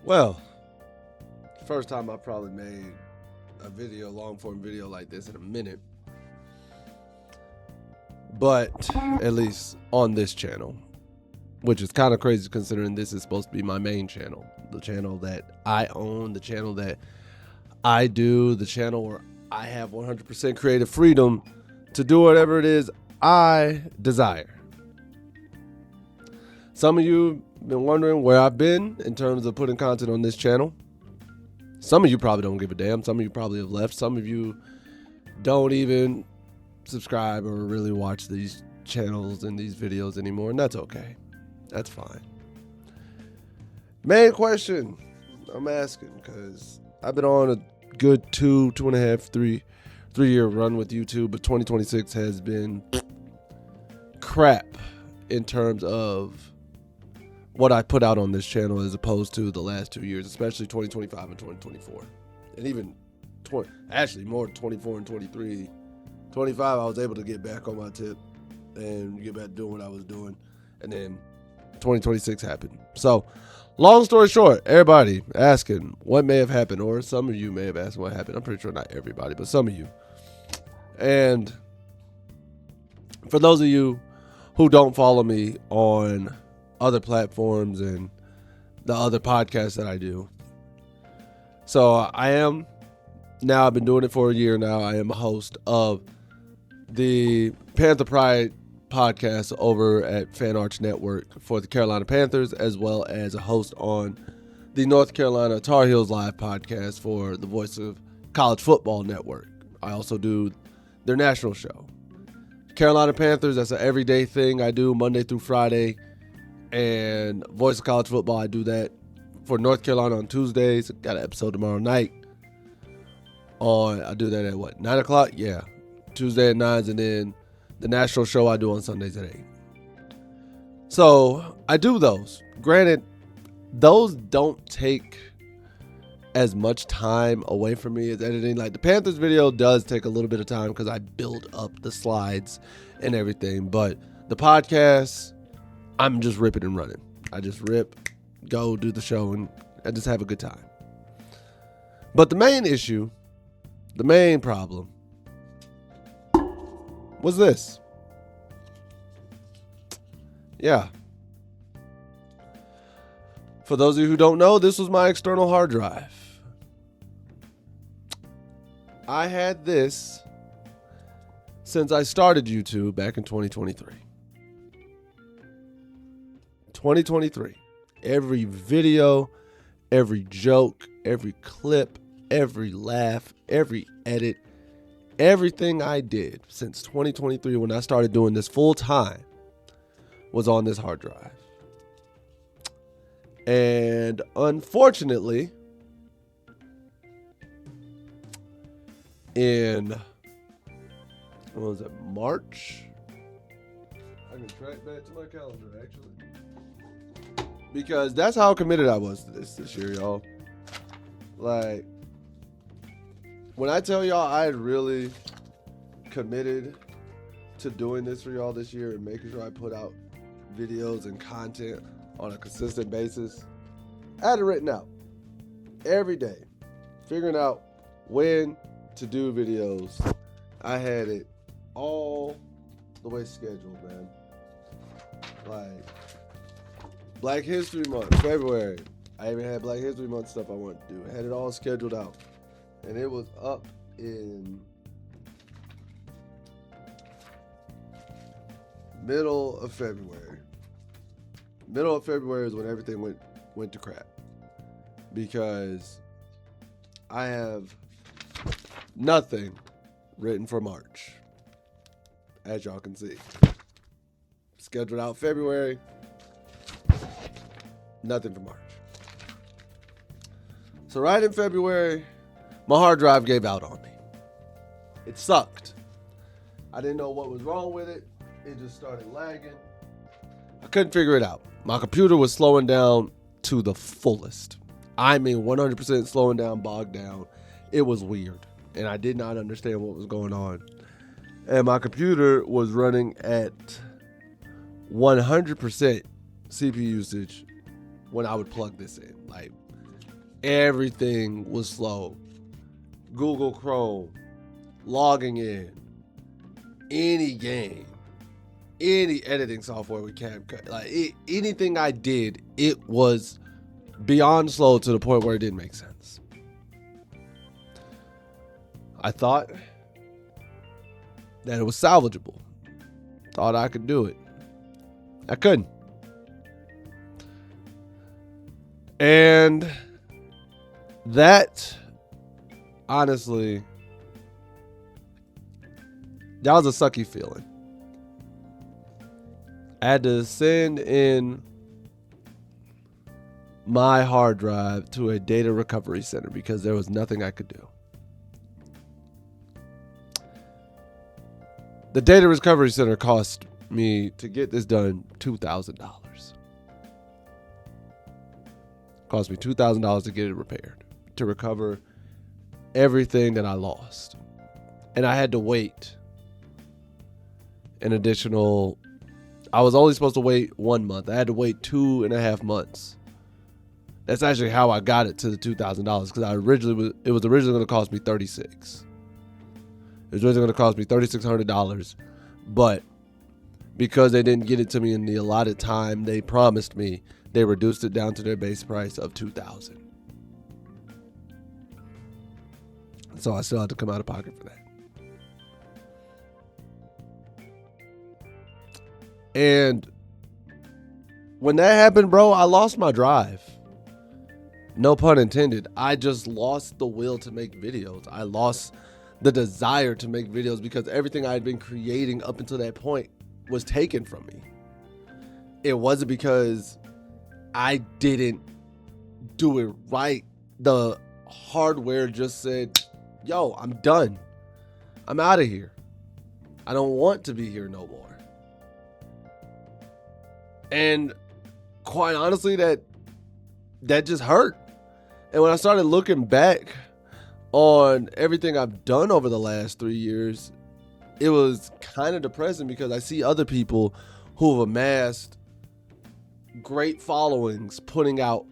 Well, first time I probably made a video, long form video like this in a minute. But at least on this channel, which is kind of crazy considering this is supposed to be my main channel, the channel that I own, the channel that I do, the channel where I have 100% creative freedom to do whatever it is I desire. Some of you have been wondering where I've been in terms of putting content on this channel. Some of you probably don't give a damn. Some of you probably have left. Some of you don't even subscribe or really watch these channels and these videos anymore, and that's okay. That's fine. Main question I'm asking, because I've been on a good 2.5, 3 year run with YouTube, but 2026 has been crap in terms of what I put out on this channel as opposed to the last 2 years, especially 2025 and 2024. And even more 24 and 23. 25, I was able to get back on my tip and get back doing what I was doing. And then 2026 happened. So, long story short, everybody asking what may have happened, or some of you may have asked what happened. I'm pretty sure not everybody, but some of you. And for those of you who don't follow me on other platforms and the other podcasts that I do. So I've been doing it for a year now. I am a host of the Panther Pride podcast over at Fan Arch Network for the Carolina Panthers, as well as a host on the North Carolina Tar Heels Live podcast for the Voice of College Football Network. I also do their national show. Carolina Panthers, that's an everyday thing I do Monday through Friday. And Voice of College Football, I do that for North Carolina on Tuesdays. Got an episode tomorrow night. I do that at 9 o'clock? Yeah. Tuesday at 9, and then the national show I do on Sundays at 8. So I do those. Granted, those don't take as much time away from me as editing. Like the Panthers video does take a little bit of time because I build up the slides and everything. But the podcast, I'm just ripping and running. I just rip, go do the show, and I just have a good time. But the main problem was this. Yeah. For those of you who don't know, this was my external hard drive. I had this since I started YouTube back in 2023. 2023. Every video, every joke, every clip, every laugh, every edit, everything I did since 2023 when I started doing this full time was on this hard drive. And unfortunately, in, March? I can track back to my calendar, actually. Because that's how committed I was to this year, y'all. Like, when I tell y'all I really committed to doing this for y'all this year and making sure I put out videos and content on a consistent basis, I had it written out every day, figuring out when to do videos. I had it all the way scheduled, man. Like, Black History Month, February. I even had Black History Month stuff I wanted to do. I had it all scheduled out. And it was up in middle of February. Middle of February is when everything went to crap. Because I have nothing written for March. As y'all can see. Scheduled out February. Nothing for March. So right in February, my hard drive gave out on me. It sucked. I didn't know what was wrong with it. It just started lagging. I couldn't figure it out. My computer was slowing down to the fullest. I mean 100% slowing down, bogged down. It was weird. And I did not understand what was going on. And my computer was running at 100% CPU usage when I would plug this in. Like, everything was slow. Google Chrome, logging in, any game, any editing software with CapCut, like anything I did, it was beyond slow to the point where it didn't make sense. I thought that it was salvageable. Thought I could do it. I couldn't. And that, honestly, that was a sucky feeling. I had to send in my hard drive to a data recovery center because there was nothing I could do. The data recovery center cost me, to get this done, $2,000. Cost me $2,000 to get it repaired, to recover everything that I lost. And I had to wait an additional, I was only supposed to wait 1 month. I had to wait 2.5 months. That's actually how I got it to the $2,000, because it was originally going to cost me $36,000. It was originally going to cost me $3,600, but because they didn't get it to me in the allotted time they promised me, they reduced it down to their base price of $2,000. So I still had to come out of pocket for that. And when that happened, bro, I lost my drive. No pun intended. I just lost the will to make videos. I lost the desire to make videos because everything I had been creating up until that point was taken from me. It wasn't because I didn't do it right. The hardware just said, yo, I'm done. I'm out of here. I don't want to be here no more. And quite honestly, that just hurt. And when I started looking back on everything I've done over the last 3 years, it was kind of depressing because I see other people who have amassed great followings putting out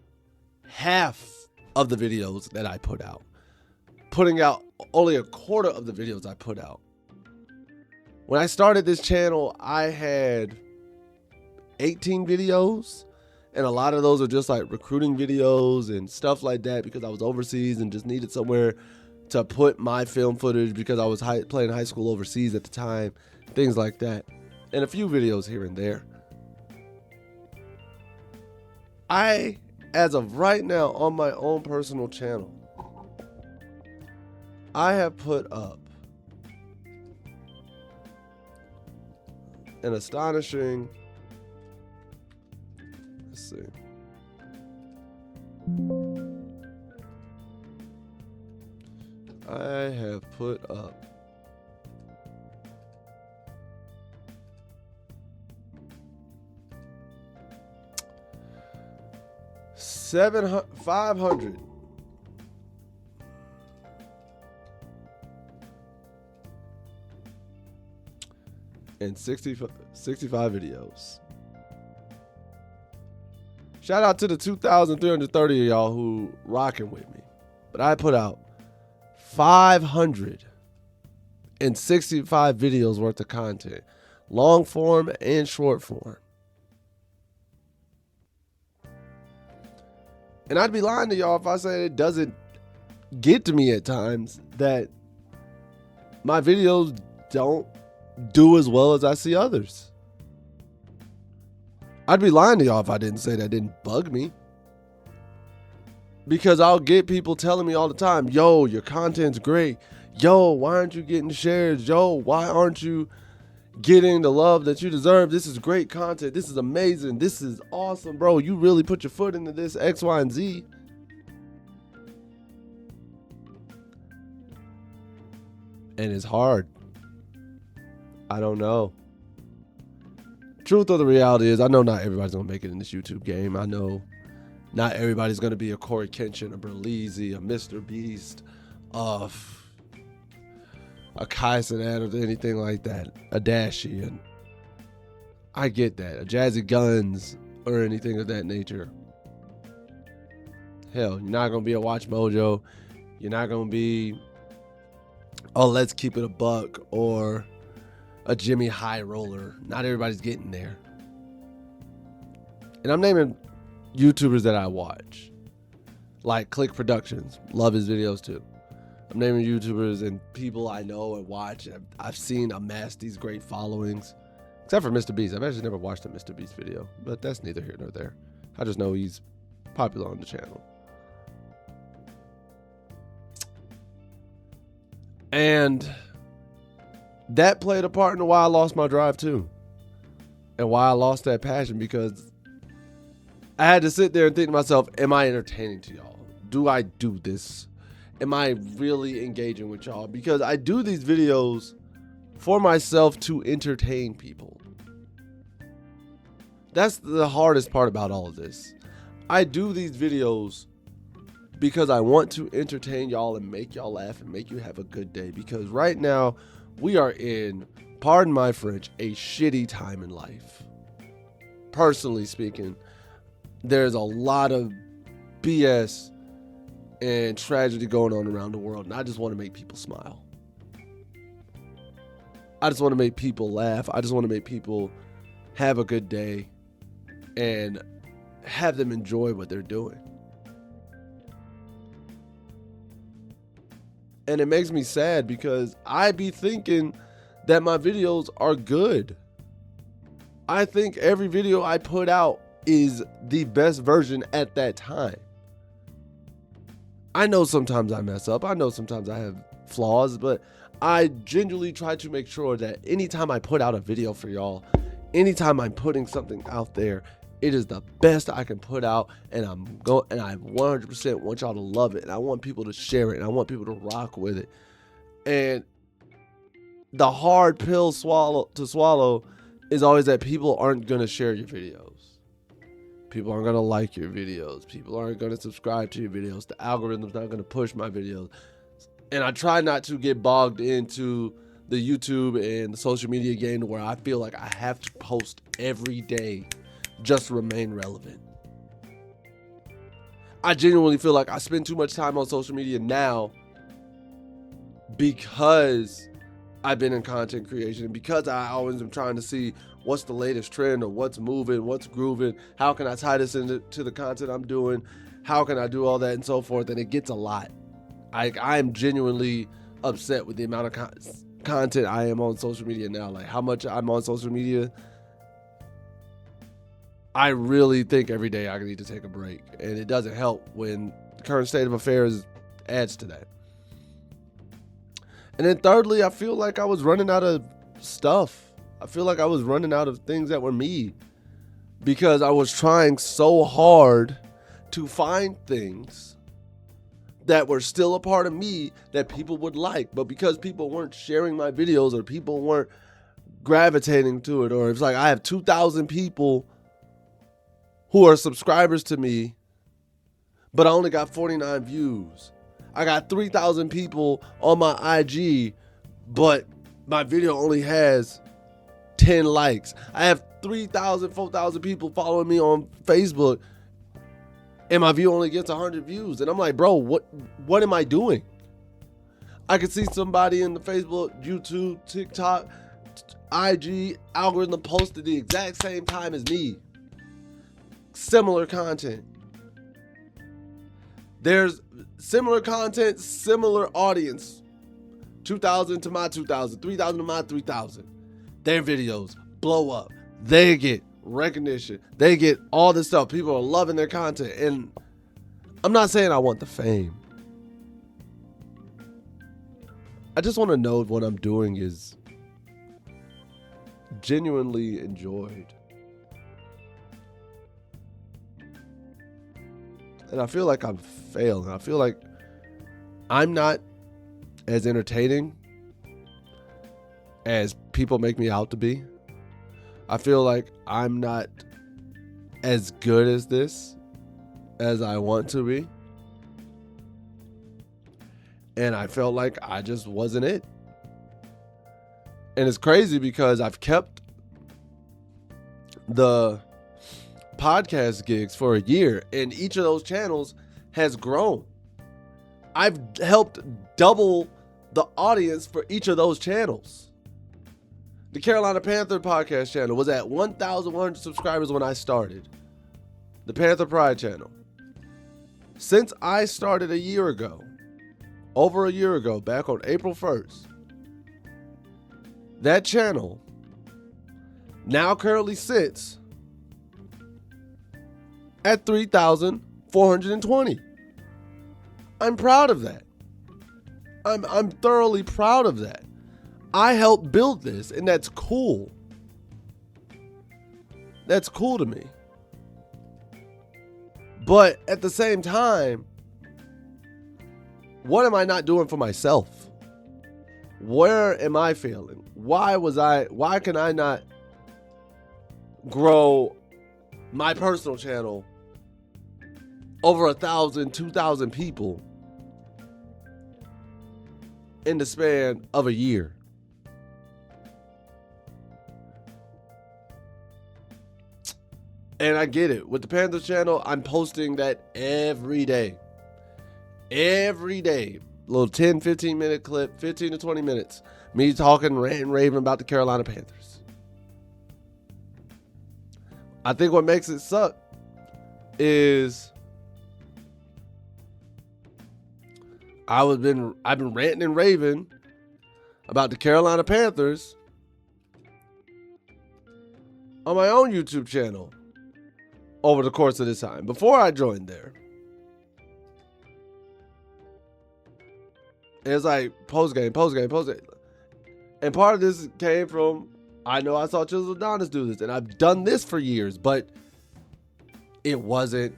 half of the videos that I put out, putting out only a quarter of the videos I put out. When I started this channel, I had 18 videos, and a lot of those are just like recruiting videos and stuff like that because I was overseas and just needed somewhere to put my film footage because I was playing high school overseas at the time, things like that, and a few videos here and there. I, as of right now, on my own personal channel, I have put up an astonishing, let's see, I have put up 500 and 65 videos. Shout out to the 2,330 of y'all who rocking with me. But I put out 565 videos worth of content, long form and short form. And I'd be lying to y'all if I said it doesn't get to me at times that my videos don't do as well as I see others. I'd be lying to y'all if I didn't say that didn't bug me. Because I'll get people telling me all the time, yo, your content's great. Yo, why aren't you getting shares? Yo, why aren't you getting the love that you deserve? This is great content. This is amazing. This is awesome, bro. You really put your foot into this X, Y, and Z. And it's hard. I don't know. Truth of the reality is, I know not everybody's going to make it in this YouTube game. I know not everybody's going to be a Corey Kenshin, a Berleezy, a Mr. Beast, a Kai Cenat, or anything like that, a Dashie, and I get that, a Jazzy Guns or anything of that nature. Hell, you're not going to be a Watch Mojo. You're not going to be, oh, let's keep it a buck or a Jimmy High Roller. Not everybody's getting there. And I'm naming YouTubers that I watch. Like Click Productions. Love his videos too. I'm naming YouTubers and people I know and watch. I've seen amass these great followings. Except for Mr. Beast. I've actually never watched a Mr. Beast video. But that's neither here nor there. I just know he's popular on the channel. And that played a part in why I lost my drive too. And why I lost that passion, because I had to sit there and think to myself, am I entertaining to y'all? Do I do this? Am I really engaging with y'all? Because I do these videos for myself to entertain people. That's the hardest part about all of this. I do these videos because I want to entertain y'all and make y'all laugh and make you have a good day. Because right now we are in, pardon my French, a shitty time in life. Personally speaking, there's a lot of BS and tragedy going on around the world, and I just want to make people smile. I just want to make people laugh. I just want to make people have a good day and have them enjoy what they're doing. And it makes me sad because I be thinking that my videos are good. I think every video I put out is the best version at that time. I know sometimes I mess up. I know sometimes I have flaws, but I genuinely try to make sure that anytime I put out a video for y'all, anytime I'm putting something out there, it is the best I can put out, and I 100% want y'all to love it, and I want people to share it, and I want people to rock with it. And the hard pill to swallow is always that people aren't going to share your videos. People aren't going to like your videos. People aren't going to subscribe to your videos. The algorithm's not going to push my videos. And I try not to get bogged into the YouTube and the social media game where I feel like I have to post every day just to remain relevant. I genuinely feel like I spend too much time on social media now because I've been in content creation, and because I always am trying to see what's the latest trend or what's moving, what's grooving, how can I tie this into the content I'm doing, how can I do all that and so forth, and it gets a lot. I am genuinely upset with the amount of content I am on social media now, like how much I'm on social media. I really think every day I need to take a break, and it doesn't help when the current state of affairs adds to that. And then thirdly, I feel like I was running out of stuff. I feel like I was running out of things that were me because I was trying so hard to find things that were still a part of me that people would like. But because people weren't sharing my videos or people weren't gravitating to it, or it's like I have 2,000 people who are subscribers to me, but I only got 49 views. I got 3,000 people on my IG, but my video only has 10 likes. I have 3,000, 4,000 people following me on Facebook, and my video only gets 100 views. And I'm like, bro, what am I doing? I could see somebody in the Facebook, YouTube, TikTok, IG algorithm posted the exact same time as me. Similar content. There's similar content, similar audience. 2,000 to my 2,000, 3,000 to my 3,000. Their videos blow up. They get recognition. They get all this stuff. People are loving their content. And I'm not saying I want the fame. I just want to know if what I'm doing is genuinely enjoyed. And I feel like I'm failing. I feel like I'm not as entertaining as people make me out to be. I feel like I'm not as good as this as I want to be. And I felt like I just wasn't it. And it's crazy because I've kept the podcast gigs for a year, and each of those channels has grown. I've helped double the audience for each of those channels. The Carolina Panther podcast channel was at 1,100 subscribers when I started. The Panther Pride channel. Since I started a year ago, over a year ago, back on April 1st, that channel now currently sits at 3,420. I'm proud of that. I'm thoroughly proud of that. I helped build this, and that's cool. That's cool to me. But at the same time, what am I not doing for myself? Where am I failing? Why can I not grow my personal channel over 1,000, 2,000 people in the span of a year? And I get it. With the Panthers channel, I'm posting that every day. Every day. Little 10, 15 minute clip, 15 to 20 minutes. Me talking, ranting, raving about the Carolina Panthers. I think what makes it suck is I've been ranting and raving about the Carolina Panthers on my own YouTube channel over the course of this time, before I joined there. It's like post game. And part of this came from, I know I saw Chisel Adonis do this, and I've done this for years, but it wasn't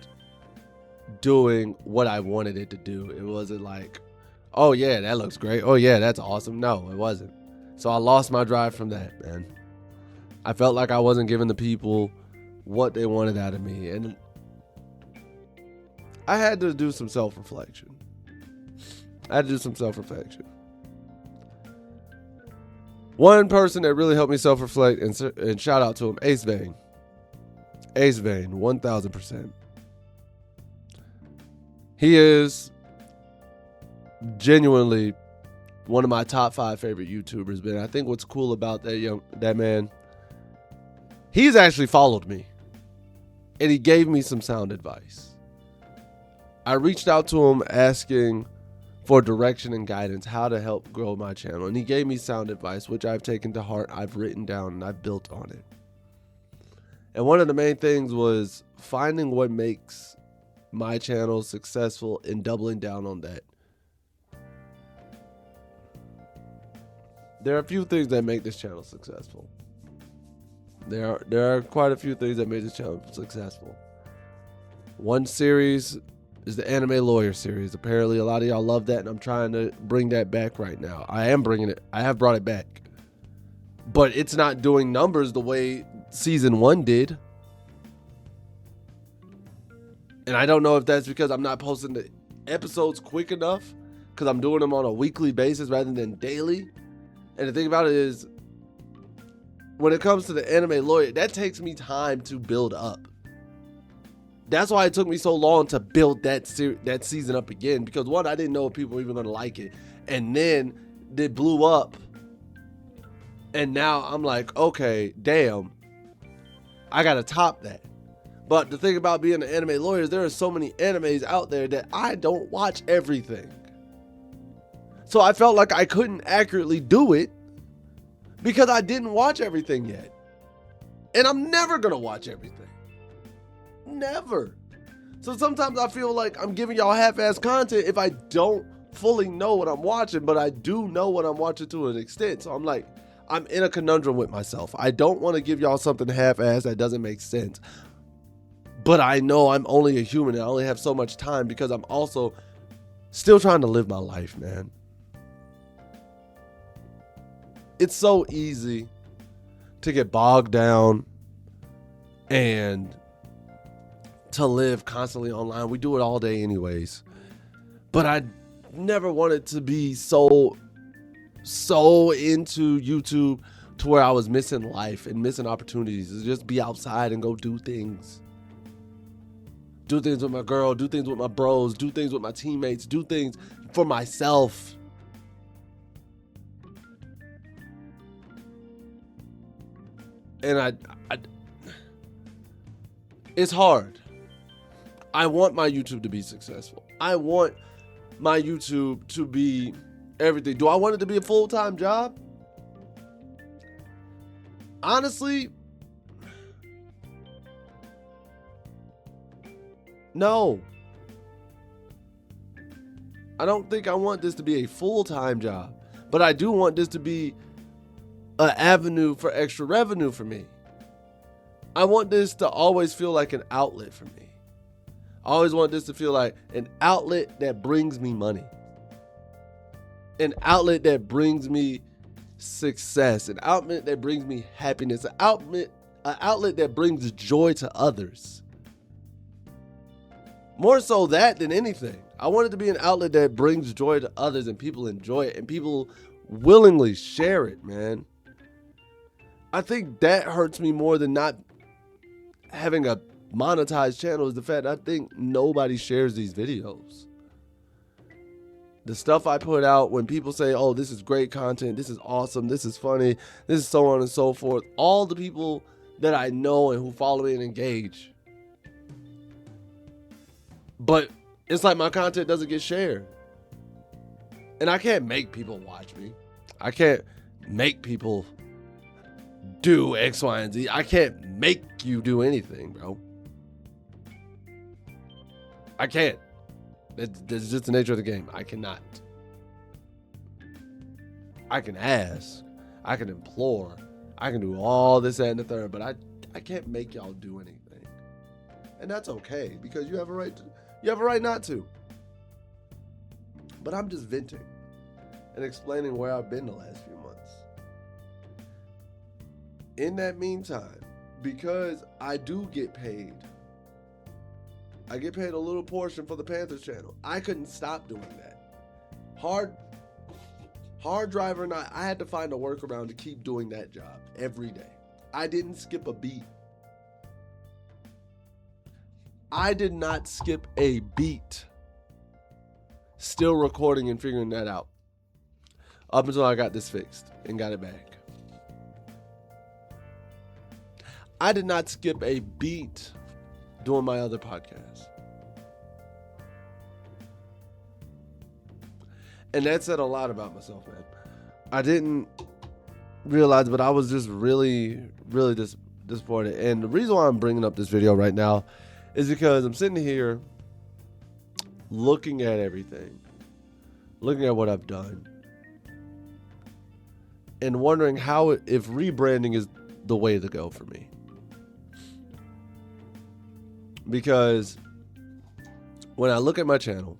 doing what I wanted it to do. It wasn't like, oh yeah, that looks great. Oh yeah, that's awesome. No, it wasn't. So I lost my drive from that, man. I felt like I wasn't giving the people what they wanted out of me, and I had to do some self-reflection. One person that really helped me self-reflect, and shout out to him, Ace Vane, 1,000%. He is genuinely one of my top 5 favorite YouTubers, but I think what's cool about that man, he's actually followed me, and he gave me some sound advice. I reached out to him asking for direction and guidance, how to help grow my channel, and he gave me sound advice, which I've taken to heart, I've written down, and I've built on it. And one of the main things was finding what makes my channel successful and doubling down on that. There are a few things that make this channel successful. There are quite a few things that made this channel successful. One series is the Anime Lawyer series. Apparently a lot of y'all love that, and I'm trying to bring that back right now. I have brought it back. But it's not doing numbers the way season 1 did. And I don't know if that's because I'm not posting the episodes quick enough, because I'm doing them on a weekly basis rather than daily. And the thing about it is, when it comes to the Anime Lawyer, that takes me time to build up. That's why it took me so long to build that season up again, because one, I didn't know if people were even going to like it, and then it blew up, and now I'm like, okay, damn, I gotta top that. But the thing about being an anime lawyer is there are so many animes out there that I don't watch everything, so I felt like I couldn't accurately do it because I didn't watch everything yet, and I'm never gonna watch everything. Never. So sometimes I feel like I'm giving y'all half-ass content if I don't fully know what I'm watching, but I do know what I'm watching to an extent. So I'm like, I'm in a conundrum with myself. I don't want to give y'all something half-ass that doesn't make sense, but I know I'm only a human and I only have so much time because I'm also still trying to live my life, man. It's so easy to get bogged down and to live constantly online. We do it all day anyways. But I never wanted to be so into YouTube to where I was missing life and missing opportunities to just be outside and go do things. do things with my girl, do things with my bros, do things with my teammates, do things for myself. And I it's hard. I want my YouTube to be successful. I want my YouTube to be everything. Do I want it to be a full-time job? Honestly, no. I don't think I want this to be a full-time job, but I do want this to be an avenue for extra revenue for me. I want this to always feel like an outlet for me. I always want this to feel like an outlet that brings me money. An outlet that brings me success. An outlet that brings me happiness. An outlet that brings joy to others. More so that than anything. I want it to be an outlet that brings joy to others and people enjoy it and people willingly share it, man. I think that hurts me more than not having a monetized channel is the fact I think nobody shares these videos. The stuff I put out, when people say, oh, this is great content, this is awesome, this is funny, this is so on and so forth, all the people that I know and who follow me and engage. But it's like my content doesn't get shared. And I can't make people watch me. I can't make people do X, Y, and Z. I can't make you do anything, bro. I can't. That's just the nature of the game. I cannot. I can ask. I can implore. I can do all this, that, and the third, but I can't make y'all do anything. And that's okay, because you have a right to, you have a right not to. But I'm just venting and explaining where I've been the last few months. In that meantime, because I do get paid, I get paid a little portion for the Panthers channel. I couldn't stop doing that. Hard driver and I had to find a workaround to keep doing that job every day. I didn't skip a beat. I did not skip a beat. Still recording and figuring that out. Up until I got this fixed and got it back. I did not skip a beat doing my other podcast. And that said a lot about myself, man. I didn't realize, but I was just really disappointed. And the reason why I'm bringing up this video right now is because I'm sitting here looking at everything, looking at what I've done, and wondering if rebranding is the way to go for me. Because when I look at my channel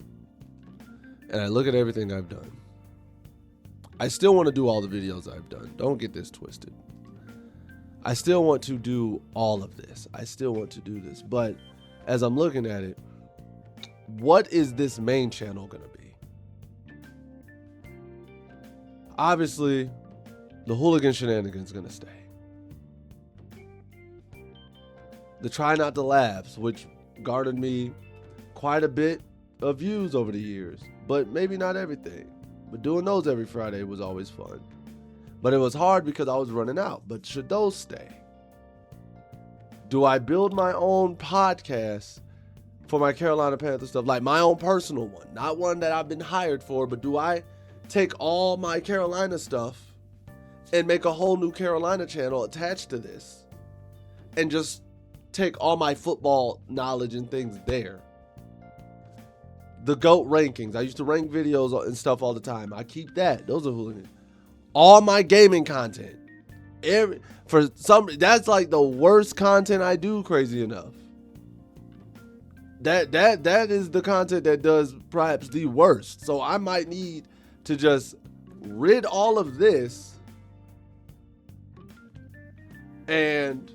and I look at everything I've done, I still want to do all the videos I've done. Don't get this twisted. I still want to do all of this. I still want to do this. But as I'm looking at it, what is this main channel going to be? Obviously, the Hooligan Shenanigans is going to stay. The Try Not to Laughs, which garnered me quite a bit of views over the years, but maybe not everything. But doing those every Friday was always fun. But it was hard because I was running out. But should those stay? Do I build my own podcast for my Carolina Panthers stuff, like my own personal one, not one that I've been hired for, but do I take all my Carolina stuff and make a whole new Carolina channel attached to this and just take all my football knowledge and things there? The GOAT rankings. I used to rank videos and stuff all the time. I keep that. Those are hooligans. All my gaming content. That's like the worst content I do, crazy enough. That is the content that does perhaps the worst. So I might need to just rid all of this and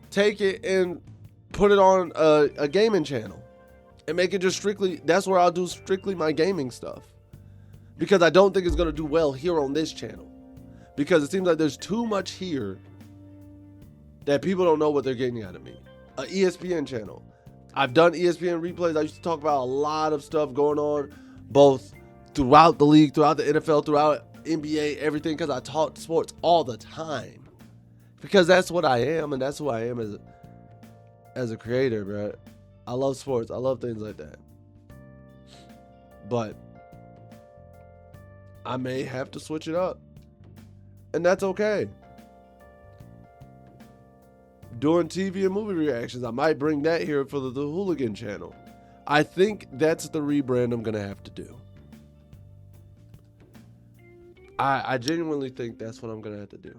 take it and put it on a gaming channel and make it just strictly, that's where I'll do strictly my gaming stuff. Because I don't think it's going to do well here on this channel. Because it seems like there's too much here that people don't know what they're getting out of me. an ESPN channel. I've done ESPN replays. I used to talk about a lot of stuff going on, both throughout the league, throughout the NFL, throughout NBA, everything, because I talk sports all the time. Because that's what I am, and that's who I am as a creator, bro. I love sports. I love things like that. But I may have to switch it up. And that's okay. Doing TV and movie reactions, I might bring that here for the Hooligan channel. I think that's the rebrand I'm going to have to do. I genuinely think that's what I'm going to have to do.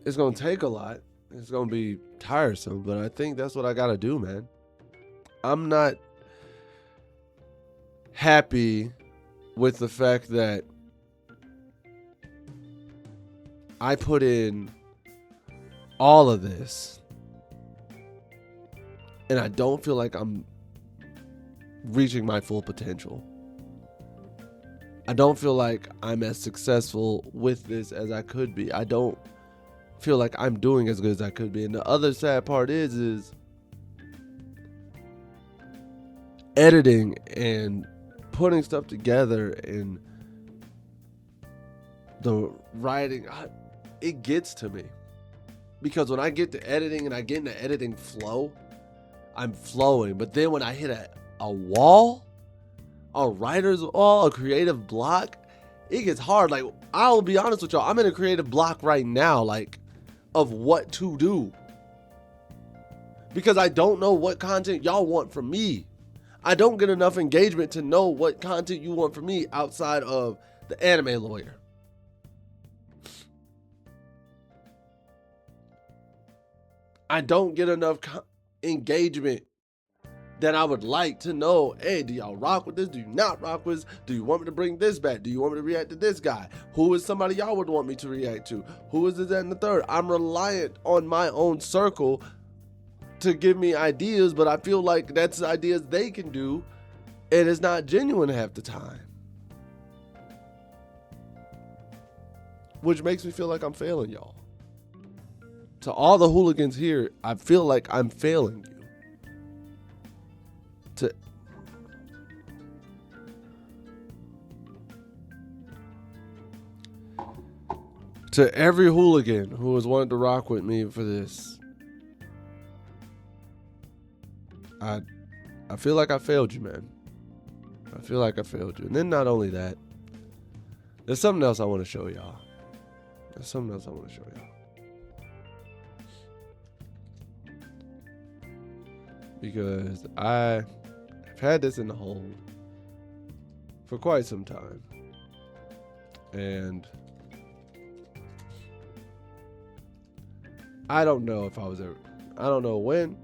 It's going to take a lot. It's going to be tiresome, but I think that's what I got to do, man. I'm not happy with the fact that I put in all of this and I don't feel like I'm reaching my full potential. I don't feel like I'm as successful with this as I could be. I don't feel like I'm doing as good as I could be. And the other sad part is editing and putting stuff together and the writing, it gets to me. Because when I get to editing and I get in the editing flow, I'm flowing. But then when I hit a wall, a writer's wall, a creative block, it gets hard. Like, I'll be honest with y'all, I'm in a creative block right now, like, of what to do. Because I don't know what content y'all want from me. I don't get enough engagement to know what content you want from me outside of the anime lawyer. I don't get enough engagement that I would like to know, hey, do y'all rock with this? Do you not rock with this? Do you want me to bring this back? Do you want me to react to this guy? Who is somebody y'all would want me to react to? Who is this, that, and the third? I'm reliant on my own circle to give me ideas, but I feel like that's ideas they can do, and it's not genuine half the time. Which makes me feel like I'm failing y'all. To all the hooligans here, I feel like I'm failing you. To every hooligan who has wanted to rock with me for this, I feel like I failed you, man. I feel like I failed you. And then not only that, there's something else I want to show y'all. Because I've had this in the hold for quite some time. And I don't know if I was ever, I don't know when,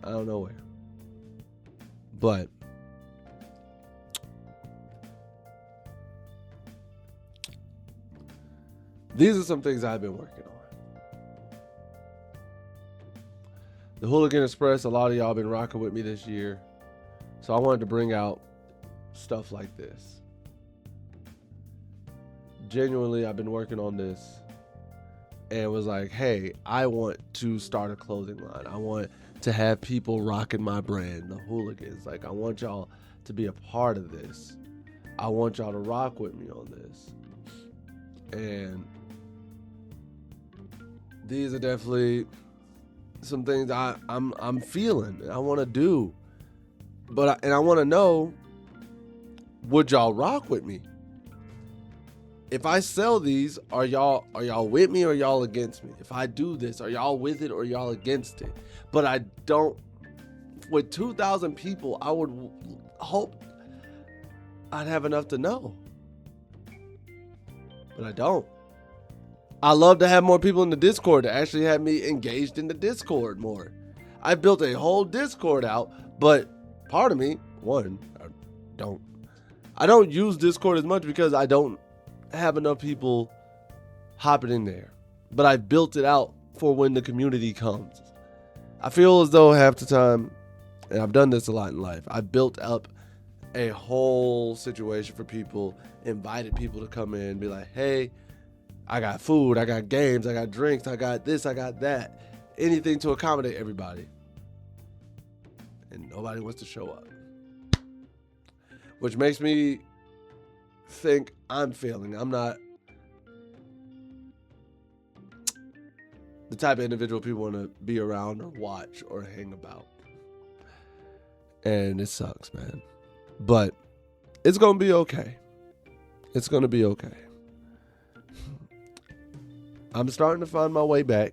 I don't know where, but these are some things I've been working on. The Hooligan Express, a lot of y'all been rocking with me this year, so I wanted to bring out stuff like this. Genuinely, I've been working on this and was like, hey, I want to start a clothing line. I want to have people rocking my brand, the Hooligans. Like, I want y'all to be a part of this. I want y'all to rock with me on this. And these are definitely some things I'm feeling and I want to do. But I want to know, would y'all rock with me? If I sell these, are y'all with me or y'all against me? If I do this, are y'all with it or y'all against it? But I don't, with 2,000 people, I would hope I'd have enough to know. But I don't. I love to have more people in the Discord to actually have me engaged in the Discord more. I built a whole Discord out, but part of me, I don't use Discord as much because I don't have enough people hopping in there. But I built it out for when the community comes. I feel as though half the time, and I've done this a lot in life, I built up a whole situation for people, invited people to come in and be like, hey, I got food, I got games, I got drinks, I got this, I got that. Anything to accommodate everybody. And nobody wants to show up. Which makes me think I'm failing. I'm not the type of individual people want to be around or watch or hang about. And it sucks, man. But it's going to be okay. It's going to be okay. I'm starting to find my way back.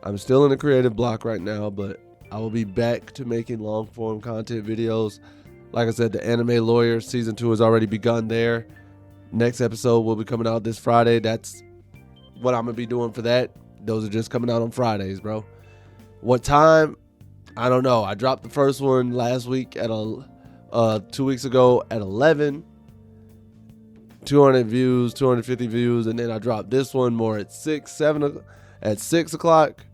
I'm still in a creative block right now, but I will be back to making long form content videos. Like I said, the Anime Lawyer season 2 has already begun there. Next episode will be coming out this Friday. That's what I'm going to be doing for that. Those are just coming out on Fridays, bro. What time? I don't know. I dropped the first one last week at 2 weeks ago at 11. 200 views, 250 views, and then I dropped this one more at 6 o'clock.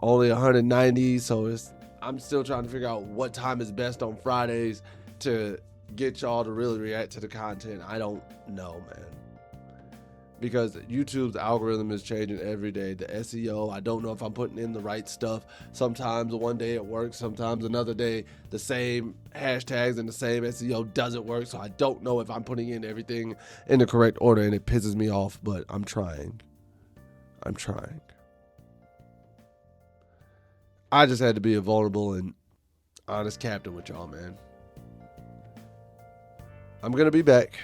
Only 190, so I'm still trying to figure out what time is best on Fridays to get y'all to really react to the content. I don't know, man. Because YouTube's algorithm is changing every day. The SEO, I don't know if I'm putting in the right stuff. Sometimes one day it works. Sometimes another day the same hashtags and the same SEO doesn't work. So I don't know if I'm putting in everything in the correct order, and it pisses me off. But I'm trying. I just had to be a vulnerable and honest captain with y'all, man. I'm going to be back.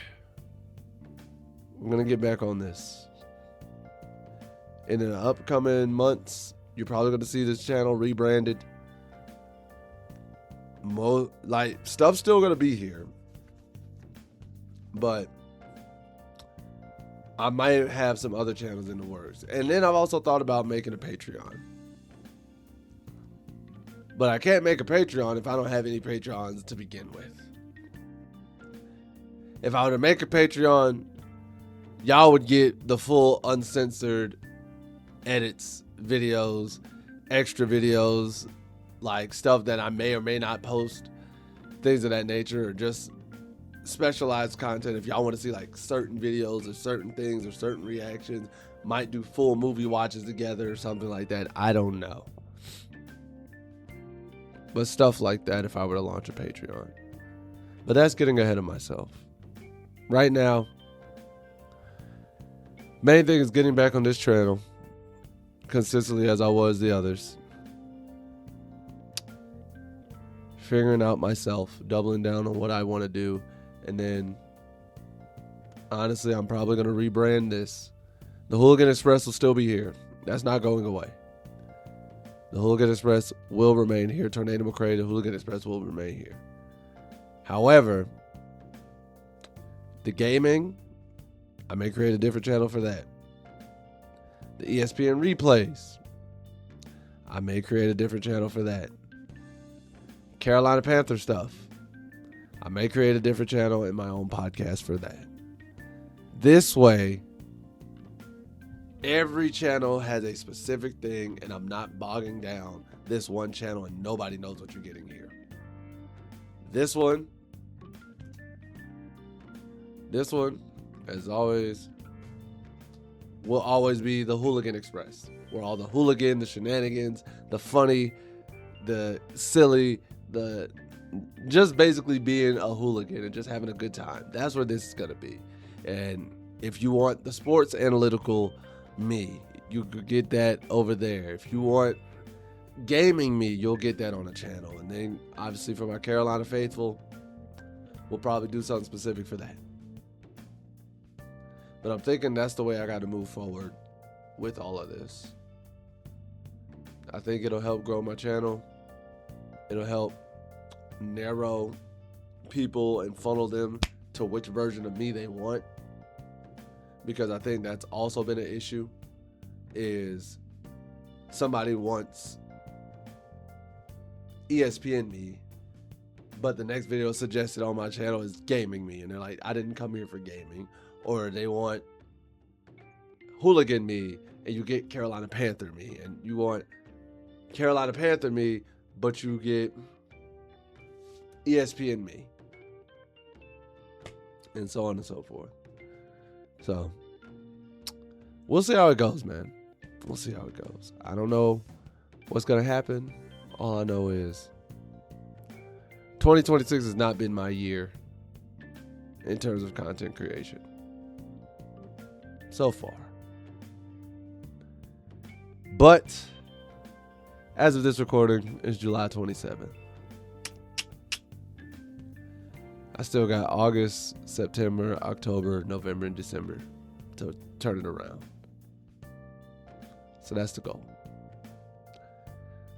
I'm going to get back on this. In the upcoming months, you're probably going to see this channel rebranded. Stuff's still going to be here. But I might have some other channels in the works. And then I've also thought about making a Patreon. But I can't make a Patreon if I don't have any Patreons to begin with. If I were to make a Patreon, y'all would get the full uncensored edits, videos, extra videos, like stuff that I may or may not post, things of that nature, or just specialized content. If y'all want to see like certain videos or certain things or certain reactions, might do full movie watches together or something like that. I don't know. But stuff like that if I were to launch a Patreon. But that's getting ahead of myself. Right now, main thing is getting back on this channel consistently as I was the others. Figuring out myself, doubling down on what I want to do. And then, honestly, I'm probably going to rebrand this. The Hooligan Express will still be here. That's not going away. The Hooligan Express will remain here. Tornado McCray, the Hooligan Express will remain here. However, the gaming, I may create a different channel for that. The ESPN replays, I may create a different channel for that. Carolina Panther stuff, I may create a different channel in my own podcast for that. This way, every channel has a specific thing, and I'm not bogging down this one channel and nobody knows what you're getting here. This one, as always, will always be the Hooligan Express, where all the hooligan, the shenanigans, the funny, the silly, the just basically being a hooligan and just having a good time. That's where this is going to be. And if you want the sports analytical me, you could get that over there. If you want gaming me, you'll get that on the channel. And then obviously for my Carolina faithful, we'll probably do something specific for that. But I'm thinking that's the way I got to move forward with all of this. I think it'll help grow my channel. It'll help narrow people and funnel them to which version of me they want. Because I think that's also been an issue, is somebody wants ESPN me, but the next video suggested on my channel is gaming me, and they're like, I didn't come here for gaming. Or they want hooligan me, and you get Carolina Panther me, and you want Carolina Panther me, but you get ESPN me, and so on and so forth. So we'll see how it goes, man. We'll see how it goes. I don't know what's gonna happen. All I know is 2026 has not been my year in terms of content creation so far. But as of this recording, it's July 27th. I still got August, September, October, November, and December to turn it around. So that's the goal.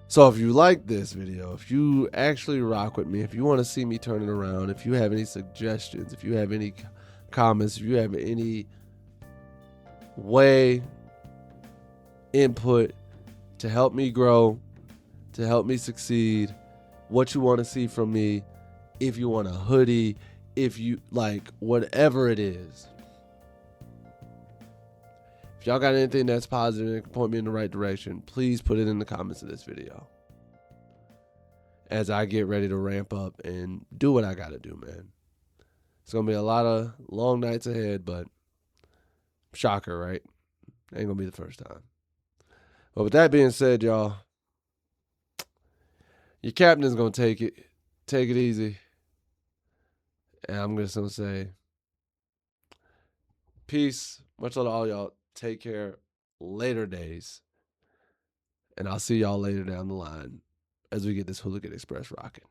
So if you like this video, if you actually rock with me, if you want to see me turn it around, if you have any suggestions, if you have any comments, if you have any way, input to help me grow, to help me succeed, what you want to see from me, if you want a hoodie, if you like whatever it is. If y'all got anything that's positive and can point me in the right direction, please put it in the comments of this video as I get ready to ramp up and do what I got to do, man. It's going to be a lot of long nights ahead, but shocker, right? Ain't going to be the first time. But with that being said, y'all, your captain's going to take it easy. And I'm just going to say peace. Much love to all y'all. Take care. Later days. And I'll see y'all later down the line as we get this Hooligan Express rocking.